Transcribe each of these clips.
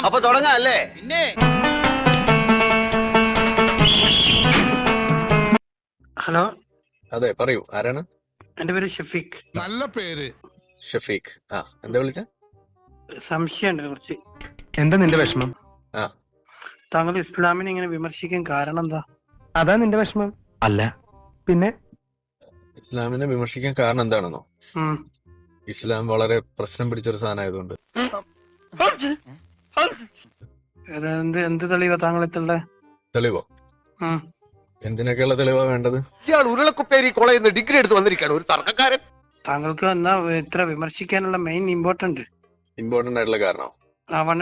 അപ്പൊ തുടങ്ങാം അല്ലേ? പിന്നെ ഹലോ, അതെ പറയൂ, ആരാണ്? എന്റെ പേര് ഷഫീഖ്. നല്ല പേര്. ഷഫീഖ്. എന്താ വിളിച്ച? സംശയമുണ്ട് കുറച്ച്. എന്താ നിന്റെ വിഷമം? ആ താങ്കൾ ഇസ്ലാമിനെ ഇങ്ങനെ വിമർശിക്കാൻ കാരണം എന്താ? അതാ നിന്റെ വിഷമം? അല്ല പിന്നെ? ഇസ്ലാമിനെ വിമർശിക്കാൻ കാരണം എന്താണെന്നോ? ഉം. ഇസ്ലാം വളരെ പ്രശ്നം പിടിച്ചൊരു സാധനമായതുകൊണ്ട്. എന്ത് തെളിവാ താങ്കളെത്തുള്ള? തെളിവോ? എന്തിനൊക്കെയുള്ള തെളിവാ വേണ്ടത്? ഇയാൾ ഉരുളക്കുപ്പേരി കോളേജിൽ നിന്ന് ഡിഗ്രി എടുത്ത് വന്നിരിക്കുകയാണ്, ഒരു തർക്കക്കാരൻ. താങ്കൾക്ക് എന്നാ ഇത്ര വിമർശിക്കാനുള്ള മെയിൻ ഇമ്പോർട്ടന്റ് ആയിട്ടുള്ള കാരണം?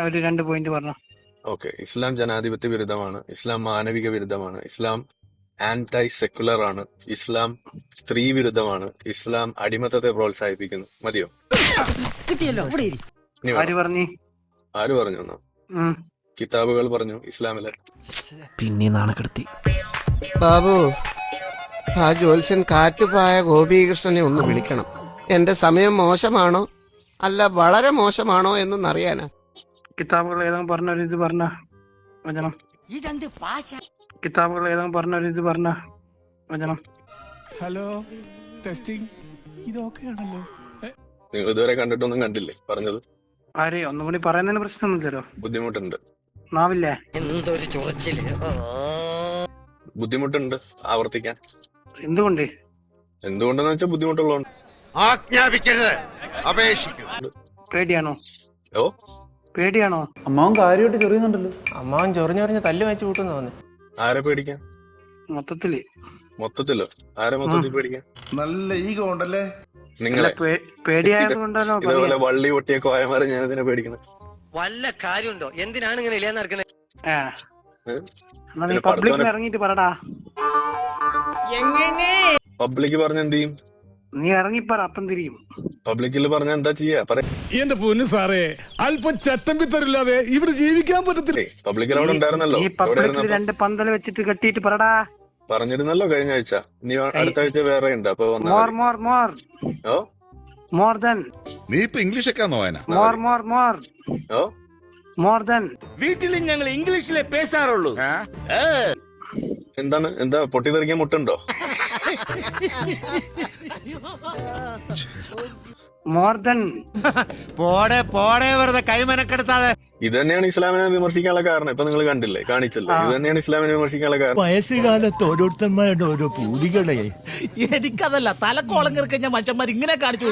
ഒരു 2 പോയിന്റ് പറഞ്ഞു. ഓക്കെ, ഇസ്ലാം ജനാധിപത്യ വിരുദ്ധമാണ്, ഇസ്ലാം മാനവിക വിരുദ്ധമാണ്, ഇസ്ലാം ആന്റൈ സെക്കുലർ ആണ്, ഇസ്ലാം സ്ത്രീ വിരുദ്ധമാണ്, ഇസ്ലാം അടിമത്തത്തെ പ്രോത്സാഹിപ്പിക്കുന്നു. മതിയോ? ഇനി ആര് വേണോ? പറഞ്ഞു? ആര് പറഞ്ഞു എന്നോ? കിതാബുകൾ പറഞ്ഞു ഇസ്ലാമിലെ. പിന്നെ നാണക്കെടുത്തി. ബാബു, ആ ജ്യോത്സ്യൻ കാറ്റുപായ ഗോപീകൃഷ്ണനെ ഒന്ന് വിളിക്കണം. എന്റെ സമയം മോശമാണോ അല്ല വളരെ മോശമാണോ എന്നറിയാനാ. കിതാബുകൾ ഏതെങ്കിലും പറഞ്ഞൊരിത് പറഞ്ഞ വചനം. കിതാബുകൾ ഏതെങ്കിലും പറഞ്ഞൊരിത് പറഞ്ഞ വചനം. Hello, testing. ഇതൊക്കെയാണല്ലോ. നിങ്ങൾ ഇതുവരെ കണ്ടിട്ടൊന്നും കണ്ടില്ലേ പറഞ്ഞത്? ആരെ ഒന്നും കൂടി പറയുന്നതിന് പ്രശ്നമൊന്നുമില്ലല്ലോ. ബുദ്ധിമുട്ടുണ്ട്. നാവില്ലേ? ബുദ്ധിമുട്ടുണ്ട് ആവർത്തിക്കാൻ. എന്തുകൊണ്ട്? എന്തുകൊണ്ടെന്ന് വെച്ചാൽ ബുദ്ധിമുട്ടുള്ളതുകൊണ്ട്. ആജ്ഞാപിക്കരുത്, അപേക്ഷിക്കൂ. പേടിയാണോ? ഓ, പേടിയാണോ? അമ്മാവൻ കാര്യമായിട്ട് ചൊറിയുന്നുണ്ടല്ലോ. അമ്മാവൻ ചൊറിഞ്ഞൊറിഞ്ഞ് തല്ല് വെച്ച് കൂട്ടുന്നു തോന്നുന്നു. ആരെ പേടിക്കാൻ? മൊത്തത്തില്. മൊത്തത്തിലോ? ആരെ മൊത്തത്തിൽ പേടിക്കാൻ? നല്ല ഈഗോ ഉണ്ടല്ലേ നിങ്ങളെ. പേടിയായത് കൊണ്ടാണോ? ഇതേപോലെ വള്ളി പൊട്ടിയ കോയമാരെ ഞാൻ ഇതിനെ പേടിക്കണം. വല്ല കാര്യമുണ്ടോ? എന്തിനാണ് ഇങ്ങനെ ഇല്ലാന്ന് നടക്കുന്നത്? എന്നാ നീ പബ്ലിക്കിൽ ഇറങ്ങിട്ട് പറടാ. പബ്ലിക് പറഞ്ഞ എന്ത് ചെയ്യും? നീ ഇറങ്ങിപ്പറ, അപ്പം തിരിയും. പബ്ലിക്കിൽ പറഞ്ഞ എന്താ ചെയ്യാ? എന്റെ പൊന്നു സാറേ, അല്പം ചട്ടമ്പിത്തരില്ലാതെ ഇവിടെ ജീവിക്കാൻ പറ്റത്തില്ലേ? പബ്ലിക്കിൽ അവിടെ ഉണ്ടായിരുന്നല്ലോ. ഈ പബ്ലിക്കിൽ 2 പന്തൽ വെച്ചിട്ട് കെട്ടിയിട്ട് പറടാ. പറഞ്ഞിരുന്നല്ലോ കഴിഞ്ഞ ആഴ്ച. ഇനി അടുത്ത ആഴ്ച വേറെ ഉണ്ട്. അപ്പൊ ഓ മോർ ദൻ. നീ ഇപ്പൊ ഇംഗ്ലീഷ് ഒക്കെ നോയന. ഓ മോർ ദൻ. വീട്ടിലും ഞങ്ങൾ ഇംഗ്ലീഷിലെ പേശാറുള്ളൂ. എന്താണ്? എന്താ പൊട്ടിത്തെറിക്കാൻ മുട്ടുണ്ടോ? More than. പോടെ വെറുതെ കൈമനക്കെടുത്താതെ. ഇത് തന്നെയാണ് ഇസ്ലാമിനെ വിമർശിക്കാനുള്ള കാരണം. ഇപ്പൊ നിങ്ങൾ കണ്ടില്ലേ, കാണിച്ചല്ലേ? ഇത് തന്നെയാണ് ഇസ്ലാമിനെ വിമർശിക്കാനുള്ള കാരണം. വയസ്സുകാലത്ത് ഓരോരുത്തന്മാരുടെ ഓരോ പൂതികളെ. എനിക്കതല്ല, തലക്കോളം കിറക്കഞ്ഞ മനുഷ്യന്മാർ ഇങ്ങനെ കാണിച്ചു.